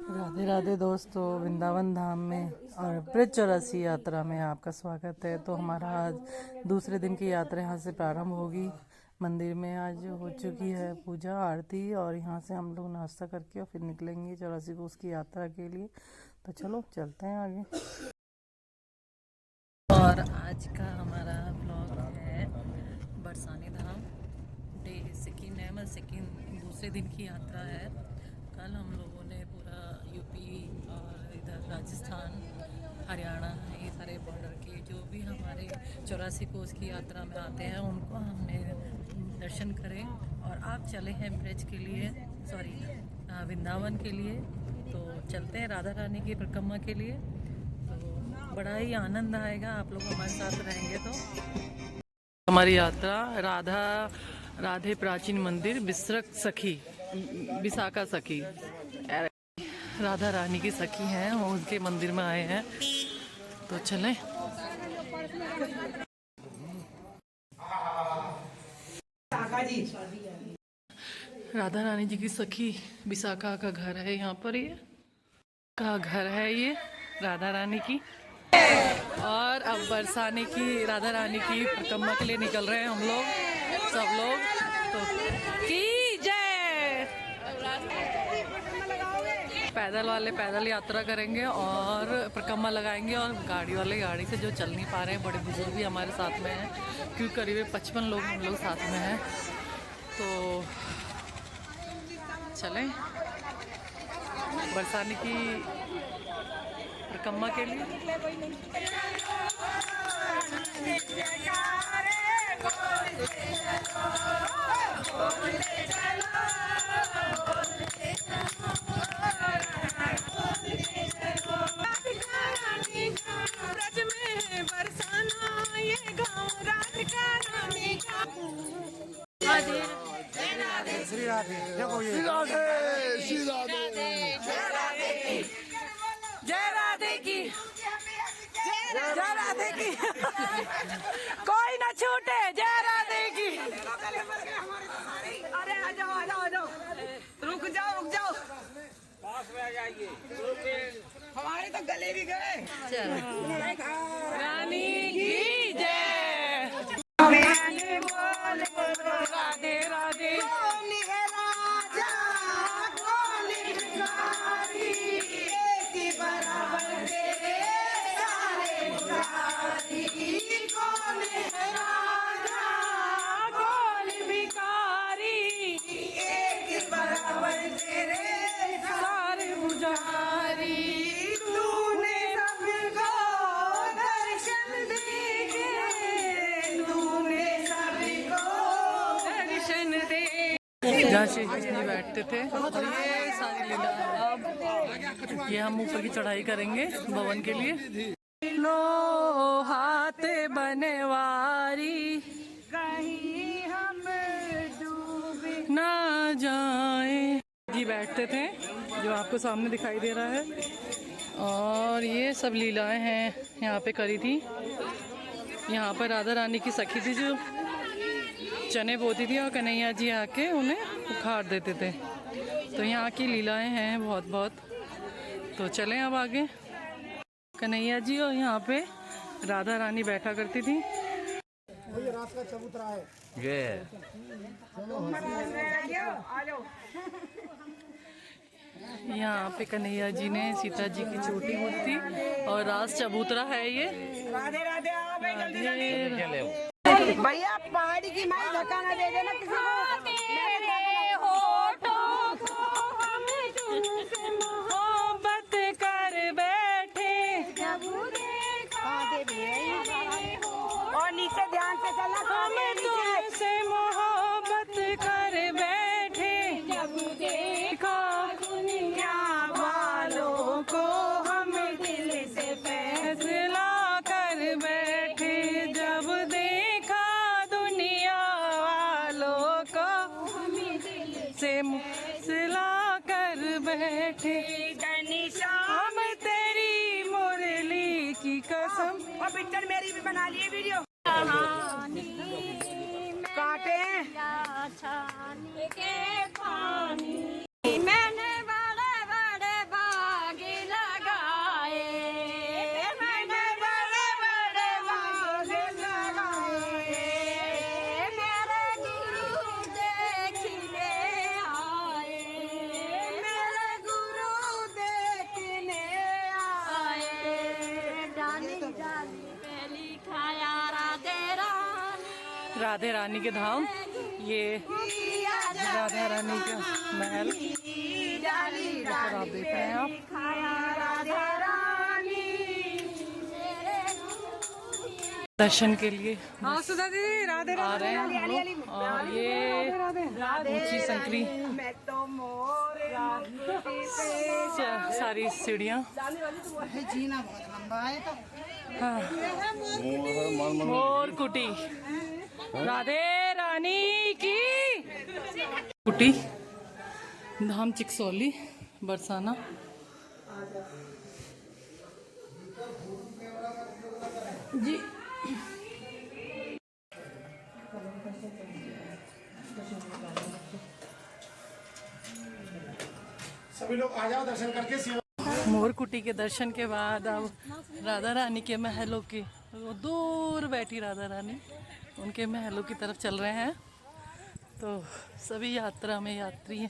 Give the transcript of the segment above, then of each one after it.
राधे राधे दोस्तों, वृंदावन धाम में और ब्रज चौरासी यात्रा में आपका स्वागत है। तो हमारा आज दूसरे दिन की यात्रा यहाँ से प्रारंभ होगी। मंदिर में आज हो चुकी है पूजा आरती और यहाँ से हम लोग नाश्ता करके और फिर निकलेंगे चौरासी कोस की यात्रा के लिए। तो चलो चलते हैं आगे। और आज का हमारा ब्लॉग है बरसाने धाम डे सेकेंड दूसरे दिन की यात्रा है। कल हम लोगों ने पूरा यूपी और इधर राजस्थान हरियाणा ये सारे बॉर्डर के जो भी हमारे चौरासी कोस की यात्रा में आते हैं उनको हमने दर्शन करें। और आप चले हैं ब्रज के लिए, सॉरी वृंदावन के लिए। तो चलते हैं राधा रानी की परिक्रमा के लिए। तो बड़ा ही आनंद आएगा, आप लोग हमारे साथ रहेंगे तो। हमारी यात्रा राधे प्राचीन मंदिर विशाखा सखी राधा रानी की सखी हैं, वो उनके मंदिर में आए हैं। तो चलें। राधा रानी जी की सखी विशाखा का घर है यहाँ पर, ये का घर है ये राधा रानी की। और अब बरसाने की राधा रानी की परिक्रमा के लिए निकल रहे हैं हम लोग सब लोग। तो की जय। पैदल वाले पैदल यात्रा करेंगे और परिक्रमा लगाएंगे, और गाड़ी वाले गाड़ी से जो चल नहीं पा रहे हैं, बड़े बुजुर्ग भी हमारे साथ में हैं क्योंकि करीब 55 लोग हम लोग साथ में हैं। तो चलें बरसाने की परिक्रमा के लिए। श्री राधे श्री राधे श्री राधे जय राधे की, जय राधे की। कोई ना छूटे, जय राधे की। अरे आ जाओ आ जाओ आ जाओ, रुक जाओ पास में आ जाइए, हमारे तो गले भी गए। रानी की जय। राधे राधे। जहाँ श्री कृष्ण बैठते थे, और ये सारी लीला। अब ये हम ऊपर की चढ़ाई करेंगे भवन के लिए। लो हाथे बनवारी कहीं हम डूबे ना जाए जी बैठते थे, जो आपको सामने दिखाई दे रहा है। और ये सब लीलाएं हैं यहाँ पे करी थी। यहाँ पर राधा रानी की सखी थी जो चने बोती थी, और कन्हैया जी आके उन्हें उखाड़ देते थे। तो यहाँ की लीलाएं हैं बहुत बहुत। तो चलें अब आगे। कन्हैया जी और यहाँ पे राधा रानी बैठा करती थी। यहाँ पे कन्हैया जी ने सीता जी की चोटी बोती थी, और रास चबूतरा है ये। राधे राधे भैया, पहाड़ी की माई धक्का ना दे देना किसी को। तेरे होठों को हम तुमसे मोहब्बत कर बैठे, जब देखा और नीचे ध्यान से चलना। हम तुमसे मोहब्बत कर बैठे, जब देखा दुनिया वालों को हम दिल से फैसला कर बैठे, जब देखा दुनिया वालों को से फैसला कर बैठे। हम तेरी मुरली की कसम। और पिक्चर मेरी भी बना लिए वीडियो। काटे के पानी मैंने बड़े बड़े राधे रानी के धाम, ये राधा रानी का महल ऊपर आप देख रहे हैं आप। दर्शन के लिए हाँ सुधा दीदी राधे आ रहे हैं हम लोग। और ये ऊंची संकरी सारी सीढ़ियाँ। जीना बहुत लंबा है तो हाँ, मोर कुटी, राधे रानी की कुटी, धाम चिकसौली, बरसाना। जी सभी लोग आ जाओ दर्शन करके। मोर कुटी के दर्शन के बाद अब राधा रानी के महलों की, वो दूर बैठी राधा रानी, उनके महलों की तरफ चल रहे हैं। तो सभी यात्रा में यात्री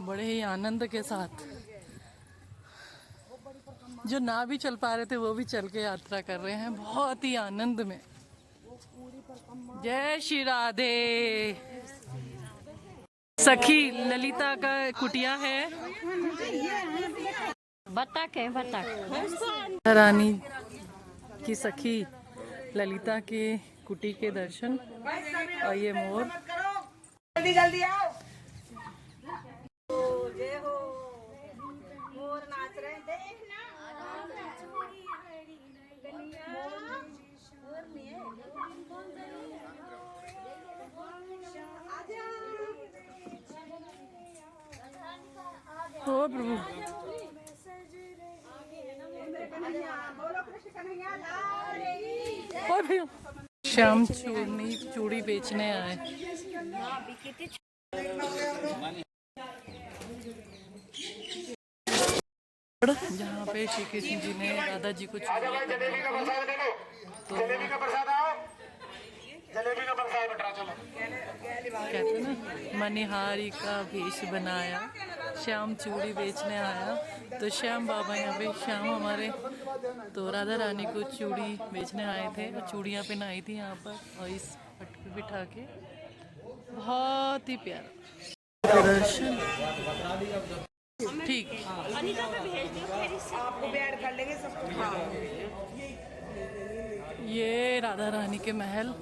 बड़े ही आनंद के साथ, जो ना भी चल पा रहे थे वो भी चल के यात्रा कर रहे हैं, बहुत ही आनंद में। जय श्री राधे। सखी ललिता का कुटिया है, बतख है बतख। रानी की सखी ललिता के कुटी के दर्शन। और ये मोर, जल्दी जल्दी आओ। जय हो, मोर नाच रहे हैं, देखना। ओ प्रभु, ओ भैया, श्याम चूड़ी बेचने आए। जहाँ पे श्री कृष्ण जी ने राधा जी को चूड़ी तो कहते हैं ना, मनिहारी का वेश बनाया, श्याम चूड़ी बेचने आया। तो श्याम बाबा यहाँ पे, श्याम हमारे तो राधा रानी को चूड़ी बेचने आए थे और चूड़ियाँ पहनाई थी यहाँ पर, और इस पट पे बिठा के। बहुत ही प्यारा दर्शन। ठीक, आपको भी ऐड कर लेंगे सब। ये राधा रानी के महल।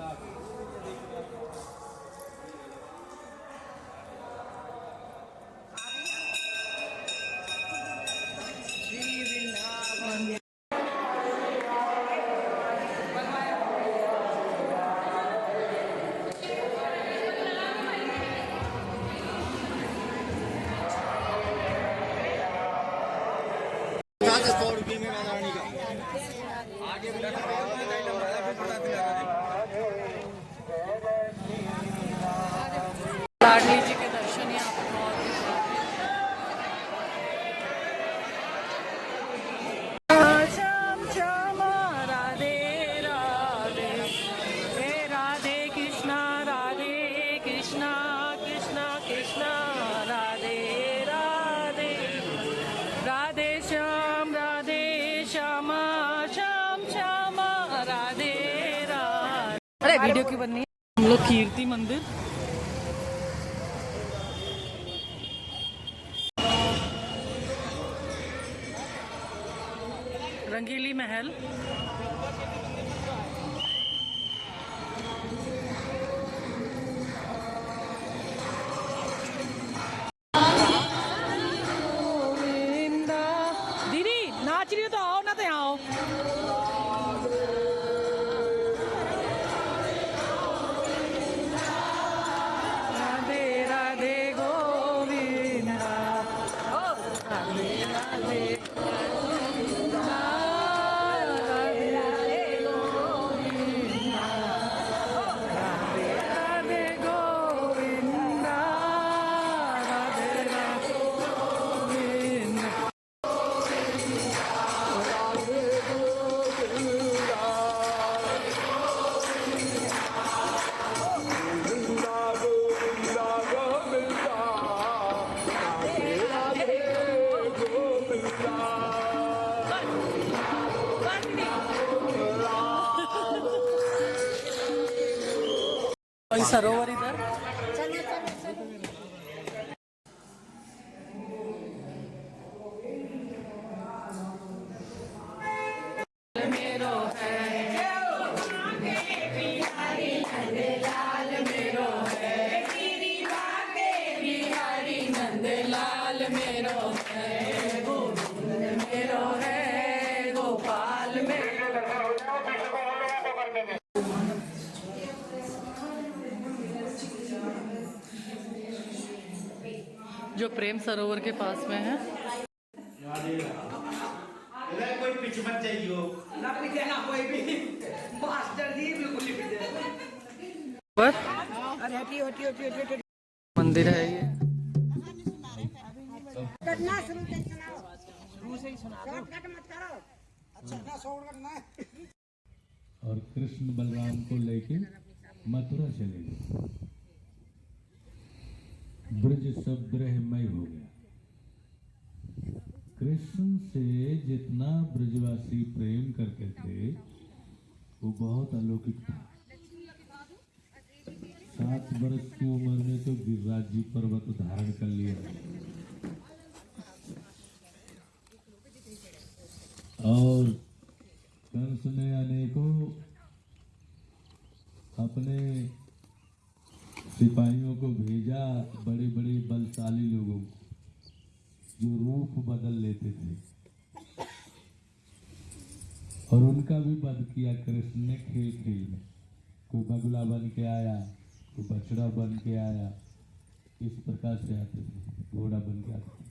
लाडली जी के दर्शन यहाँ पर बहुत ही। श्याम श्याम राधे राधे, हे राधे कृष्णा कृष्णा कृष्णा राधे राधे, राधे श्याम श्याम श्याम राधे राधे। अरे वीडियो क्यों बननी है? हम लोग कीर्ति मंदिर, रंगीली महल, दीदी नाच रही हो तो आओ ना, तो आओ। राधे राधे गोविंदा, राधे राधे फिर सरोवर इधर। जो प्रेम सरोवर के पास में है। कोई पिछ मत चाहिए ना पीछे ना कोई भी मास्टर जी बिल्कुल नहीं पीछे। पर अरे हटी हटी हटी हटी मंदिर है ये। करना शुरू से सुनाओ, शुरू से ही सुना दो, शॉर्टकट मत करो। अच्छा ना शॉर्टकट ना। और कृष्ण बलराम को लेके मथुरा चले गए। ब्रज सब ब्रह्ममय हो गया। कृष्ण से जितना ब्रजवासी प्रेम करते थे वो बहुत अलौकिक था। 7 वर्ष की उम्र में तो गिरिराज जी पर्वत धारण कर लिया और कंस ने अनेकों अपने सिपाहियों को भेजा, बड़े बड़े बलशाली लोगों को जो रूप बदल लेते थे, और उनका भी वध किया कृष्ण ने खेल खेल में। कोई बगुला बन के आया, कोई बछड़ा बन के आया, इस प्रकार से आते थे, घोड़ा बन के आते थे।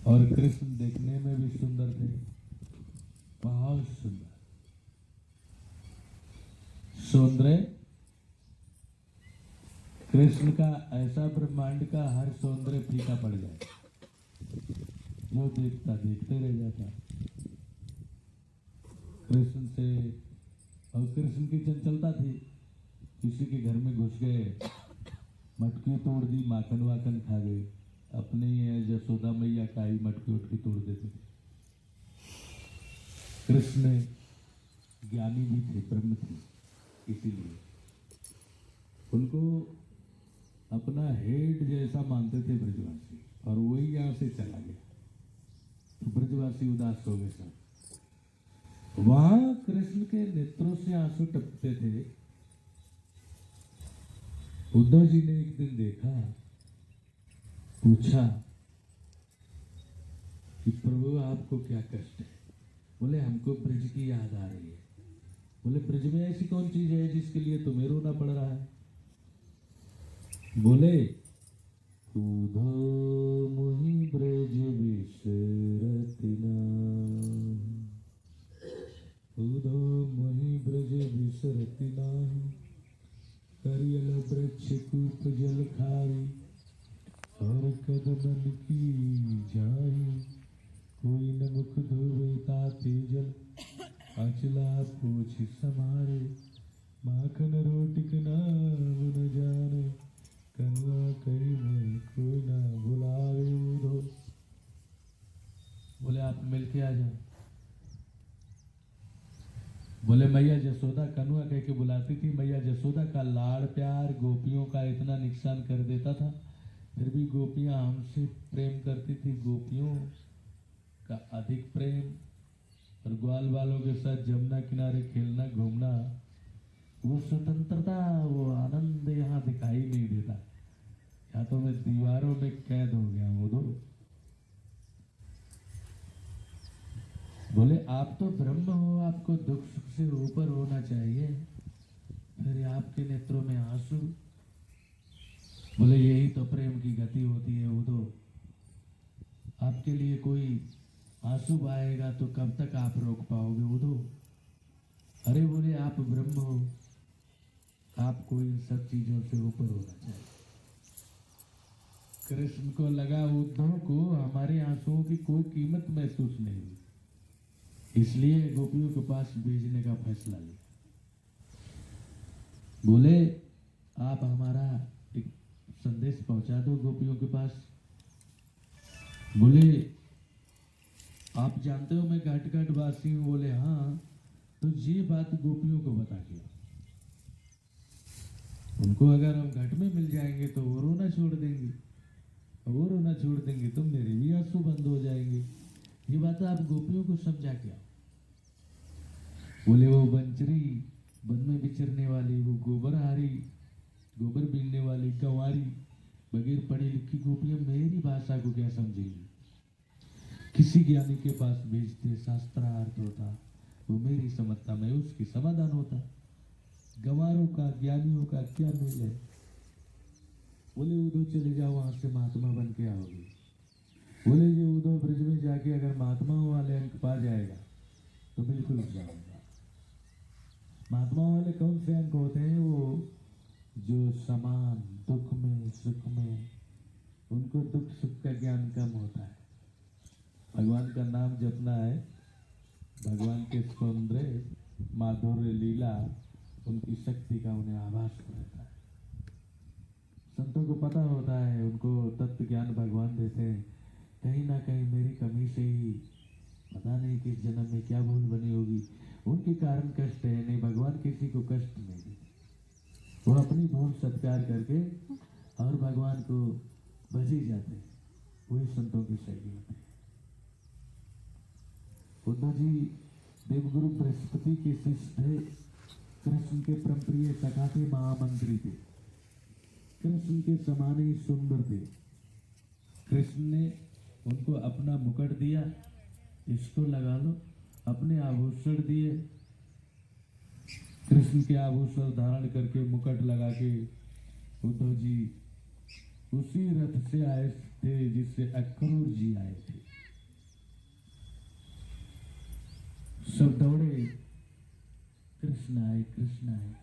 और कृष्ण देखने में भी सुंदर थे, बहुत सुंदर। सौंदर्य कृष्ण का ऐसा ब्रह्मांड का हर सौंदर्य फीका पड़ जाए, जो देखता देखते रह जाता। कृष्ण से, और कृष्ण की चंचलता थी, किसी के घर में घुस गए, मटकी तोड़ दी, माखन वाखन खा गए। अपने यशोदा मैया का ही मटकी उटकी तोड़ देते थे। कृष्ण ज्ञानी भी थे, ब्रह्म थे, इसीलिए उनको अपना हेड जैसा मानते थे ब्रजवासी, और वही यहाँ से चला गया तो ब्रजवासी उदास हो गए सब। वहां कृष्ण के नेत्रों से आंसू टपकते थे। उद्धव जी ने एक दिन देखा, पूछा कि प्रभु आपको क्या कष्ट है? बोले हमको ब्रज की याद आ रही है। बोले ब्रज में ऐसी कौन चीज है जिसके लिए तुम्हें रोना पड़ रहा है? बोले उधो मोहि ब्रज विसरति नाहि, उधो मोहि ब्रज विसरति नाहि, करियल वृक्ष कूप जल खाई, और कदमन की जाहि, कोई न मुख धोवे ताते जल, अचला पूछ समारे, माखन रोटिक नाम न जाने, कनुआ कही में कोई ना बुलावे उधो। बोले आप मिल के आ जाओ। बोले मैया जसोदा कनुआ कह के बुलाती थी। मैया जसोदा का लाड़ प्यार गोपियों का इतना नुकसान कर देता था, फिर भी गोपियां हमसे प्रेम करती थी। गोपियों का अधिक प्रेम, और ग्वाल वालों के साथ जमुना किनारे खेलना घूमना, वो स्वतंत्रता, वो आनंद यहाँ दिखाई नहीं देता। या तो मैं दीवारों में कैद हो गया हूँ। दो बोले आप तो ब्रह्म हो, आपको दुख सुख से ऊपर होना चाहिए, फिर आपके नेत्रों में आंसू। बोले यही तो प्रेम की गति होती है उधो। आपके लिए कोई आंसू बहाएगा तो कब तक आप रोक पाओगे उधो? अरे बोले आप ब्रह्म हो, आपको इन सब चीजों से ऊपर होना चाहिए। कृष्ण को लगा उद्धव को हमारे आंसुओं की कोई कीमत महसूस नहीं हुई, इसलिए गोपियों के पास भेजने का फैसला लिया। बोले आप हमारा एक संदेश पहुंचा दो गोपियों के पास। बोले आप जानते हो मैं घाट घाट वासी हूं। बोले हाँ, तो ये बात गोपियों को बता दिया। उनको अगर हम घट में मिल जाएंगे तो वो रोना छोड़ देंगे, और वो रोना छोड़ देंगे तो मेरे भी आंसू बंद हो जाएंगे। ये बात आप गोपियों को समझा क्या? बोले वो बंचरी, वन में विचरने वाली, वो गोबरहारी, गोबर बीनने वाली कंवारी, बगैर पढ़ी लिखी गोपियां मेरी भाषा को क्या समझेंगी? किसी ज्ञानी के पास भेजते, शास्त्रार्थ होता, वो मेरी समझता, मैं उसकी समाधान होता। गंवारों का ज्ञानियों का क्या मेल है? बोले उधर चले जाओ, वहां से महात्मा बन के आओगे। बोले ये उधर ब्रज में जाके अगर महात्माओं वाले अंक पा जाएगा तो बिल्कुल जाऊंगा। महात्मा वाले कौन से अंक होते हैं? वो जो समान दुख में सुख में, उनको दुख सुख का ज्ञान कम होता है। भगवान का नाम जपना है, भगवान के सौंदर्य माधुर्य लीला उनकी शक्ति का उन्हें आभास रहता है। संतों को पता होता है, उनको तत्व ज्ञान भगवान देते हैं। कहीं ना कहीं मेरी कमी से ही, पता नहीं किस जन्म में क्या भूल बनी होगी, उनके कारण कष्ट है। नहीं, भगवान किसी को कष्ट नहीं देते, वो अपनी भूल सत्कार करके और भगवान को भजी जाते हैं। वही संतों की शैली होती है। उद्धव जी देवगुरु बृहस्पति के शिष्य थे, कृष्ण के परम प्रिय सखा थे, महामंत्री थे, कृष्ण के समान ही सुंदर थे। कृष्ण ने उनको अपना मुकुट दिया, इसको लगा लो, अपने आभूषण दिए। कृष्ण के आभूषण धारण करके मुकुट लगा के उद्धव जी उसी रथ से आए थे जिससे अक्रूर जी आए थे। सब दौड़े, कृष्ण आए, कृष्ण आए।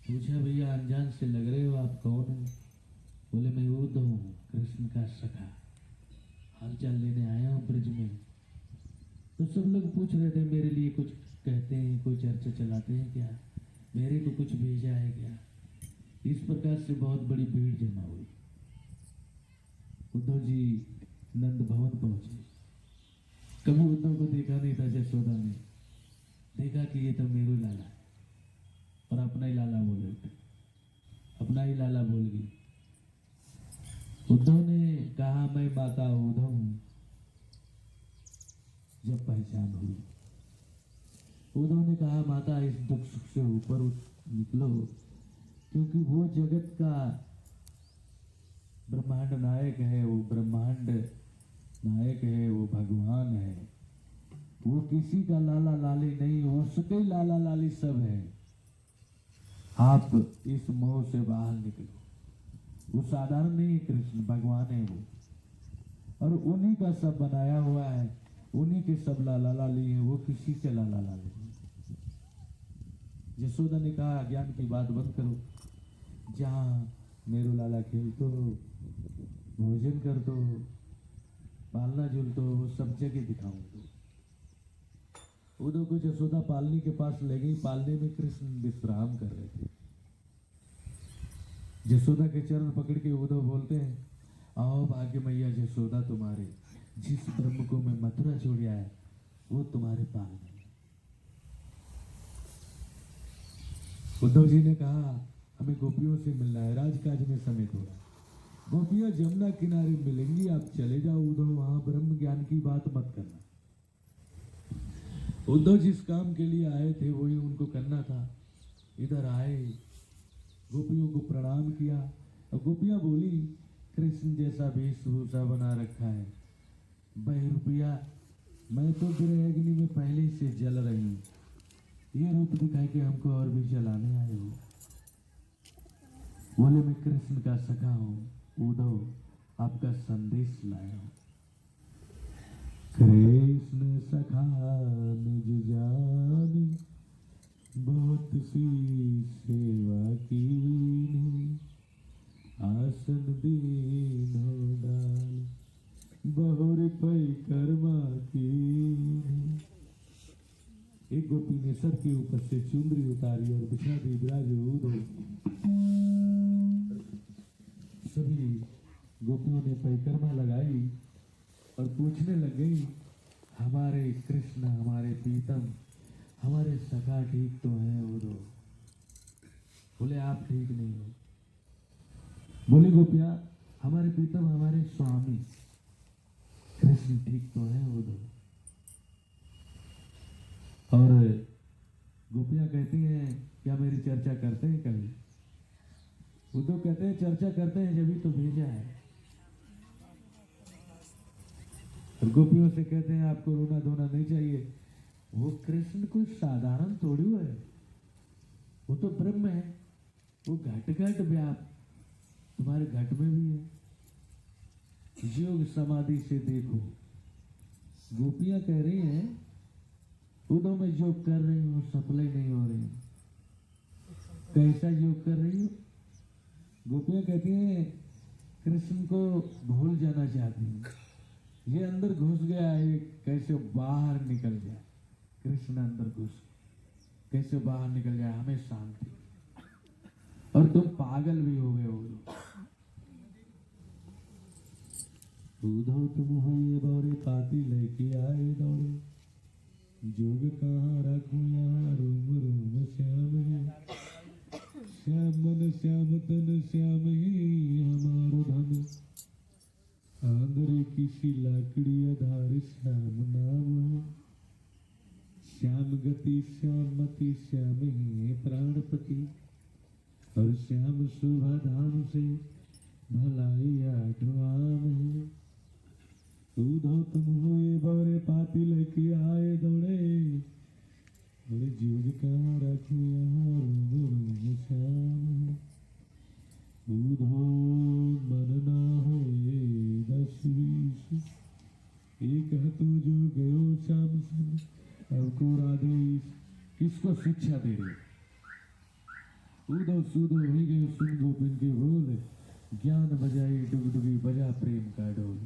पूछा भैया अनजान से लग रहे हो, आप कौन हो? बोले मैं उद्धव हूँ, कृष्ण का सखा, हालचाल लेने आया हूँ ब्रज में। तो सब लोग पूछ रहे थे मेरे लिए कुछ कहते हैं, कोई चर्चा चलाते हैं क्या, मेरे को कुछ भेजा है क्या? इस प्रकार से बहुत बड़ी भीड़ जमा हुई। उद्धव जी नंद भवन पहुंचे। कभी उद्धव को देखा नहीं था। यशोदा ने देखा कि ये तो मेरू लाला है, और अपना ही लाला बोले थे, अपना ही लाला बोल गई। उद्धव ने कहा मैं माता उद्धव हूं। जब पहचान हुई, उद्धव ने कहा माता इस दुख सुख से ऊपर निकलो, क्योंकि वो जगत का ब्रह्मांड नायक है, वो ब्रह्मांड नायक है, वो भगवान है। वो किसी का लाला लाली नहीं, उसके लाला लाली सब है। आप इस मोह से बाहर निकलो। वो साधारण नहीं है, कृष्ण भगवान है वो, और उन्हीं का सब बनाया हुआ है, उन्हीं के सब लाला लाली है, वो किसी के लाला लाली नहीं। यशोदा ने कहा ज्ञान की बात बंद करो, जहाँ मेरो लाला खेल तो भोजन कर दो, पालना झूल तो वो सब जगह दिखाऊं तो। उद्धव को यशोदा पालनी के पास ले गई। पालने में कृष्ण विश्राम कर रहे थे। यशोदा के चरण पकड़ के उद्धव बोलते हैं, आओ भाग्य मैया यशोदा, तुम्हारे जिस ब्रह्म को मैं मथुरा छोड़िया है वो तुम्हारे पालने में। उद्धव जी ने कहा हमें गोपियों से मिलना है, राजकाज में समय थोड़ा। गोपियां जमुना किनारे मिलेंगी, आप चले जाओ उद्धव, वहां ब्रह्म ज्ञान की बात मत करना। उद्धव जिस काम के लिए आए थे वही उनको करना था। इधर आए, गोपियों को प्रणाम किया, और गोपियां बोली कृष्ण जैसा वेशभूषा बना रखा है, बहरूपिया, मैं तो गृहअग्नि में पहले से जल रही हूँ, ये रूप दिखाई के हमको और भी जलाने आए हो। बोले मैं कृष्ण का सखा हूँ उद्धव, आपका संदेश लाया हूँ। कृष्ण सखा निज जानी, बहुत सी सेवा कीनी, आसन दीनो डाल, बहुर पै कर्मा कीनी। एक गोपी ने सर के ऊपर से चुंदरी उतारी और बिछा दी, विराज उद्धव। सभी गोपियों ने परिक्रमा लगाई और पूछने लग गई, हमारे कृष्ण, हमारे प्रीतम, हमारे सखा ठीक तो हैं उद्धव? बोले आप ठीक नहीं हो। बोली गोपियां हमारे प्रीतम हमारे स्वामी कृष्ण ठीक तो है वो दो। और गोपियां कहती हैं क्या मेरी चर्चा करते हैं कभी? उद्धव कहते हैं चर्चा करते हैं जब ही तो भेजा है। और गोपियों से कहते हैं आपको रोना धोना नहीं चाहिए। वो कृष्ण कोई साधारण थोड़ी है, वो तो ब्रह्म है, वो घट घट व्याप तुम्हारे घट में भी है। योग समाधि से देखो। गोपियां कह रही हैं उद्धव मैं योग कर रही हूँ सफल ही नहीं हो रही। कैसा योग कर रही हूँ? गोपियां कहती हैं कृष्ण को भूल जाना चाहती हूँ। ये अंदर घुस गया है, कैसे बाहर निकल जाए। कृष्ण अंदर घुस कैसे बाहर निकल जाए, हमें शांति। और तुम पागल भी हो गए हो। उद्धव तुम हो ये बौरे पाती लेके आए दौड़े। जोग कहाँ रखूं यहाँ रूम रूम श्याम है। श्याम मन श्याम तन श्याम ही हमारो धन। आंध्रे किसी लाकड़ी आधार श्याम नाम है। श्याम गति श्याम मति श्याम ही प्राणपति। और श्याम शोभा धाम से भलाई आठवाम है। उद्धव तुम हो ये बौरे पाती लेके आए दौड़े। बोले जोग कहाँ रखूं यहाँ रूम रूम श्याम। उद्धव मन ना हो 10-20 एक है तो जो गयो श्याम सन। अब को राधे किसको शिक्षा दे रही? उद्धव सूदो ही गए सुन गोपिन के बोल। ज्ञान बजाई डुगडुगी बजा प्रेम का ढोल।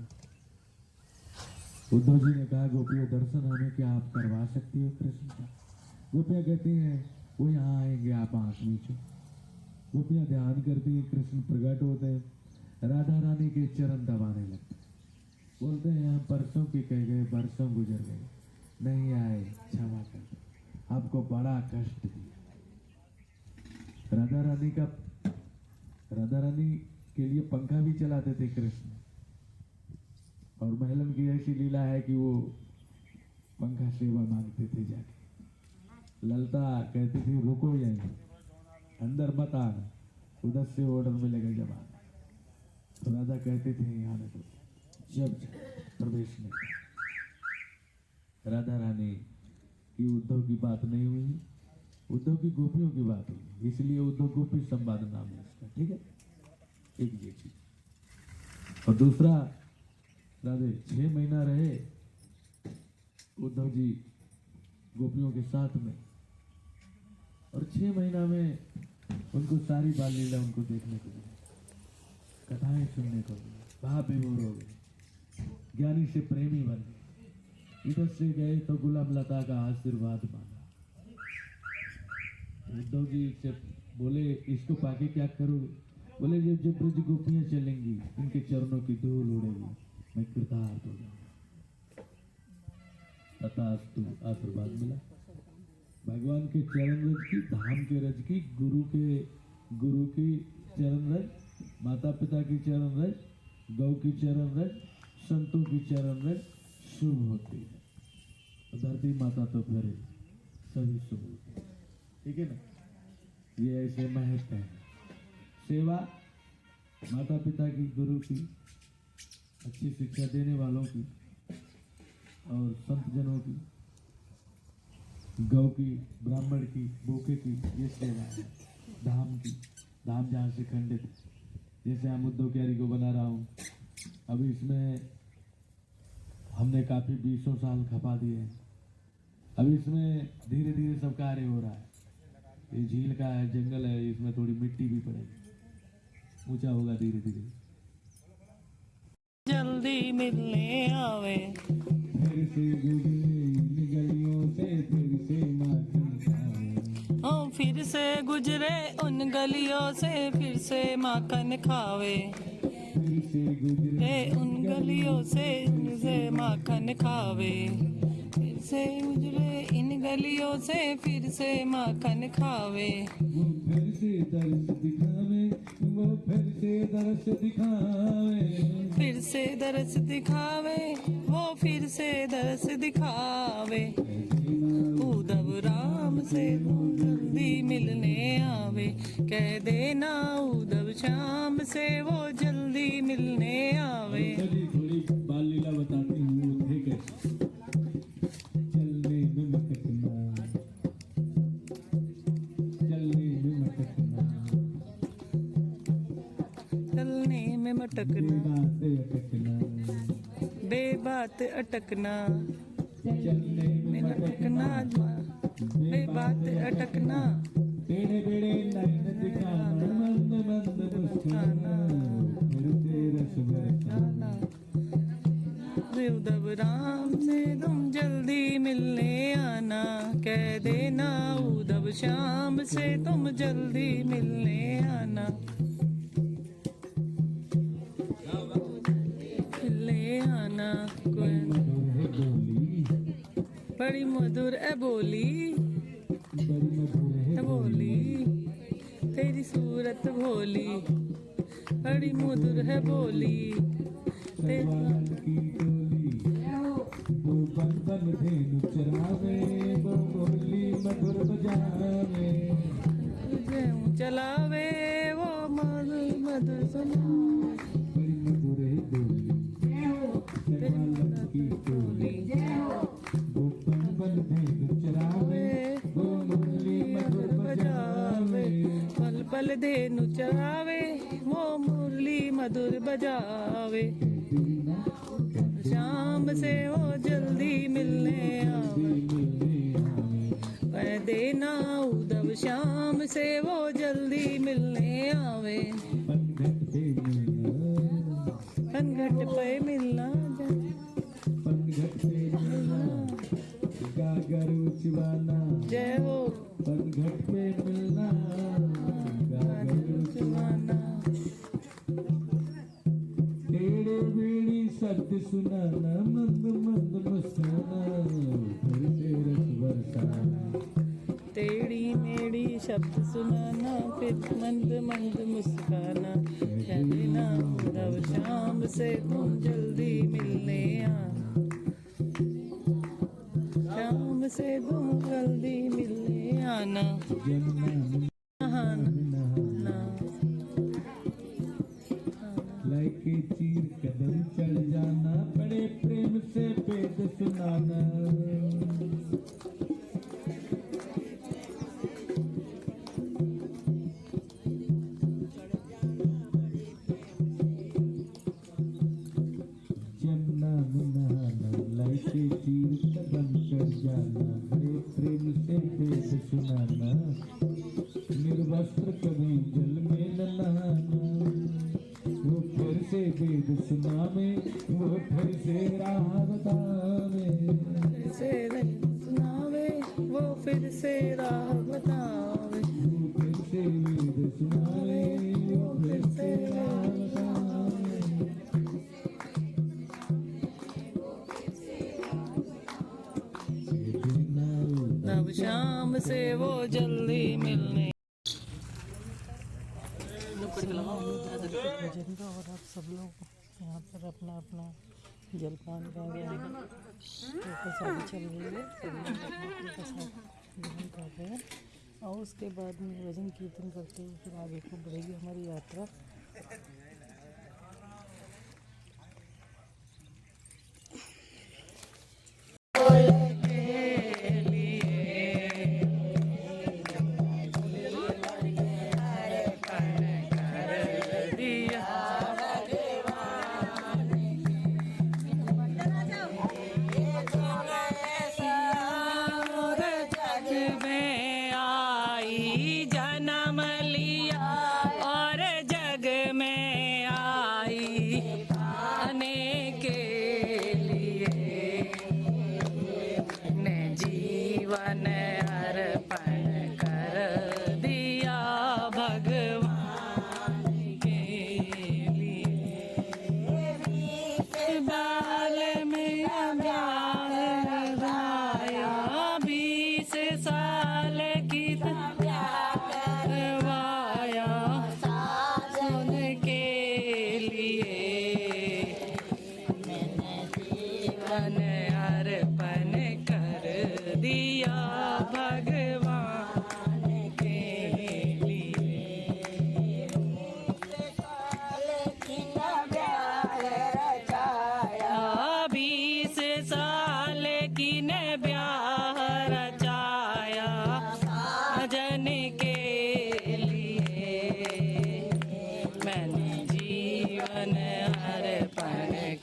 उद्धव जी ने कहा गोपियों दर्शन हमें क्या आप करवा सकती हो कृष्ण का? गोपियां कहती हैं वो यहाँ आएंगे आप आंख नीचो। गोपियां ध्यान करती हैं कृष्ण प्रकट होते हैं। राधा रानी के चरण दबाने लगते हैं। बोलते हैं हम परसों की कह गए बरसों गुजर गए नहीं आए क्षमा कर दो, आपको बड़ा कष्ट दिया। राधा रानी के लिए पंखा भी चलाते थे कृष्ण। और महलन की ऐसी लीला है कि वो पंखा सेवा मांगते थे जाके। ललता कहती थी रुको यहीं अंदर मत आना, उधर से ऑर्डर मिलेगा जब आना। तो राधा कहते थे यहाँ तो जब प्रवेश नहीं। राधा रानी की उद्धव की बात नहीं हुई, उद्धव की गोपियों की बात हुई, इसलिए उद्धव गोपी संवाद नाम है इसका। ठीक है, एक ये चीज। और दूसरा राधे 6 महीना रहे उद्धव जी गोपियों के साथ में। और 6 महीना में उनको सारी बाल लीला उनको देखने को मिली, कथाएं सुनने को मिली, भाव विभोर हो गए, ज्ञानी से प्रेमी बन गए। इधर से गए तो गुलाब लता का आशीर्वाद मांगा। उद्धव जी से बोले इसको पाके क्या करोगे? बोले जब जब ब्रज गोपियां चलेंगी इनके चरणों की धूल उड़ेगी, मैं कृतार्थ हो जाऊंगा। तथास्तु आशीर्वाद मिला। भगवान के चरण रज की, धाम के रज की, गुरु की चरण रज, माता पिता की चरण रज, गौ की चरण रज, संतों की चरण रज शुभ होती है। धरती माता तो फिर सभी शुभ होती है। ठीक है ना? ये ऐसे महत्व है। सेवा माता पिता की, गुरु की, अच्छी शिक्षा देने वालों की और संत जनों की, गौ की, ब्राह्मण की, भूखे की, ये सेवा है। धाम की, धाम जहाँ से खंडित, जैसे हम उद्धव क्यारी को बना रहा हूँ, अभी इसमें हमने काफी 20 साल खपा दिए हैं। अभी इसमें धीरे धीरे सब कार्य हो रहा है। ये झील का है, जंगल है, इसमें थोड़ी मिट्टी भी पड़ेगी, ऊंचा होगा धीरे धीरे। जल्दी मिलने आवे फिर से गुजरे गलियों से, फिर से माखन खावे। ओ फिर से गुजरे उन गलियों से, फिर से माखन खावे। फिर से गुजरे उन गलियों से माखन खावे। फिर से गुजरे इन गलियों से, फिर से माखन खावे। फिर से दर्श दिखावे, वो फिर से दर्श दिखावे। फिर से दरस दिखावे, वो फिर से दरस दिखावे। उद्धव राम से तू जल्दी मिलने आवे, कह देना उद्धव श्याम से वो जल्दी मिलने आवे। चलिए थोड़ी बाल लीला बताती हूँ, ठीक है। चलने में मटकना, चलने में मटकना, चलने में मटकना, बातें अटकना, बेबात अटकना, चलने में अटकना, बेबात अटकना। टेढ़े बेड़े नैन दिखाना, मंद मंद मुस्काना, फिर से रस बरसाना। उद्धव राम से तुम जल्दी मिलने आना, कह देना उद्धव श्याम से तुम जल्दी मिलने आना। मिलने आना। कोई बड़ी मधुर है बोली, है बोली तेरी सूरत भोली, बड़ी मधुर है बोली सवाल की टोली, वो बन बन धेनु चरावे, वो बोली मधुर बजावे। चलावे वो मधुर मधुर सुनावे। बड़ी मधुर है बोली, सवाल की टोली, वो बन बन धेनु चरावे, वो बोली मधुर बजावे। पल पल धेनु चरावे, वो मुरली मधुर बजावे। शाम से वो जल्दी मिलने आवे, कह देना उद्धव श्याम से वो जल्दी मिलने आवे। पनघट पे मिलना, पनघट पे मिलना, गागर उचवाना, जय हो पनघट पे मिलना, गागर उचवाना। टेढ़े बेड़ी शब्द सुनाना, मंद मंद मुस्काना, फिर से रस बरसाना। टेढ़ी मेढ़ी शब्द सुनाना, फिर मंद मंद मुस्काना, कह देना उद्धव श्याम से तुम जल्दी मिलने आना। श्याम से तुम जल्दी मिलने आना। नहाना, लाइके चीर कदम चढ़ जाना, बड़े प्रेम से वेद सुनाना। जमुना में नहाना, लाइके चीर कदम चढ़ जाना, बड़े प्रेम से वेद सुनाना। निर्वस्त्र कभी जल में न नहाना, वो फिर से वेद सुनावे, वो फिर से राह बतावे। फिर से सुनावे, वो फिर से राह बतावे। वो फिर से वेद सुनावे, वो फिर से राह बतावे। उद्धव श्याम से वो जल्दी मिलने। भजन का और आप सब लोग यहाँ पर अपना अपना जलपान कर रहे हैं, प्रसाद चल रही है, सब लोग अपना प्रसाद ग्रहण कर रहे हैं। और उसके बाद में भजन कीर्तन करते हुए फिर आगे को बढ़ेगी हमारी यात्रा। जन्म लिया और जग में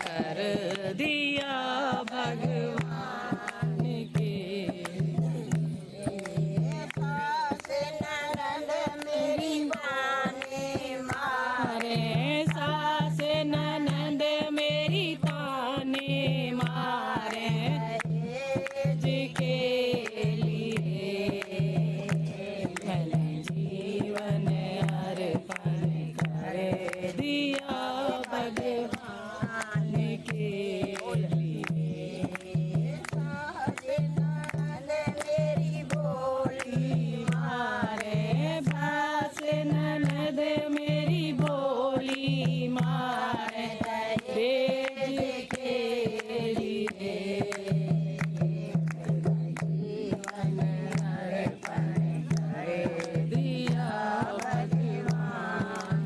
कर दिया भगवान के। मारे सास ननद मेरी ताने मारे जी के लिए मैंने जीवन अर्पण कर दिया भगवान के लिए। मारे सास ननद मेरी बोली मारे बेज के लिए जीवन अर्पण कर दिया भगवान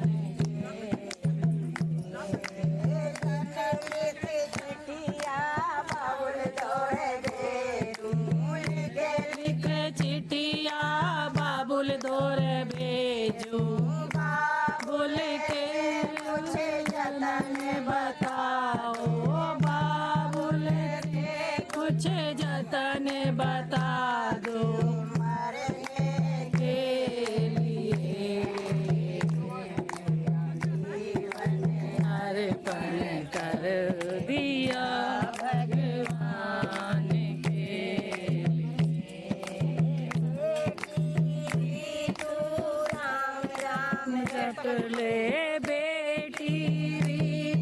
लिख चिटिया बाबुल दौर भेजू बोल के जतन बताओ बाबुल के कुछ जतन बता दो के लिए अर्पण कर दिया भगवान के जट ले बेटी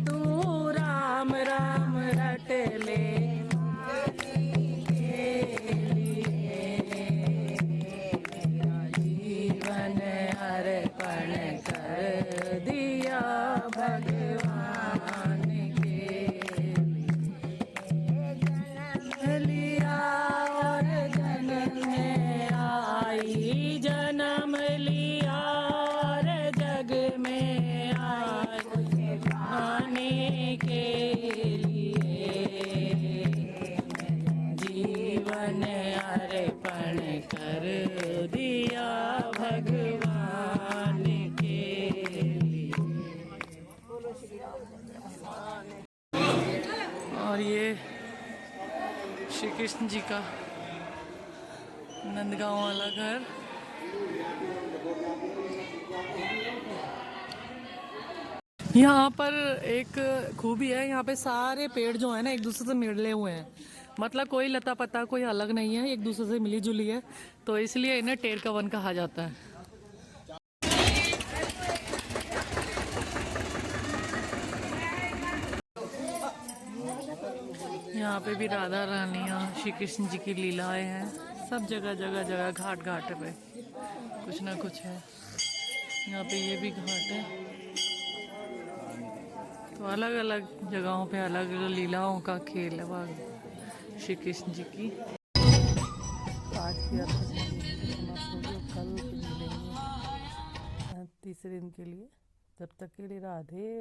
तू राम राम रट ले जीवन अर्पण कर दिया भगवान के लिया और जन्म में आई जन्म लिया और जग में आई आने के लिए जीवन अर्पण कर दिया भगवान के लिए। और ये श्री कृष्ण जी का नंदगांव वाला घर। यहाँ पर एक खूबी है, यहाँ पे सारे पेड़ जो है ना एक दूसरे से मिले हुए हैं, मतलब कोई लता पत्ता कोई अलग नहीं है, एक दूसरे से मिली जुली है, तो इसलिए इन्हें टेर का वन कहा जाता है। यहाँ पे भी राधा रानियाँ श्री कृष्ण जी की लीलाएं हैं, सब जगह जगह जगह घाट घाट पे कुछ ना कुछ है। यहाँ पे ये भी घाट है, तो अलग अलग जगहों पे अलग अलग लीलाओं का खेल है वह श्री कृष्ण जी की। आज की कल मिलेंगे तीसरे दिन के लिए, तब तक के लिए राधे।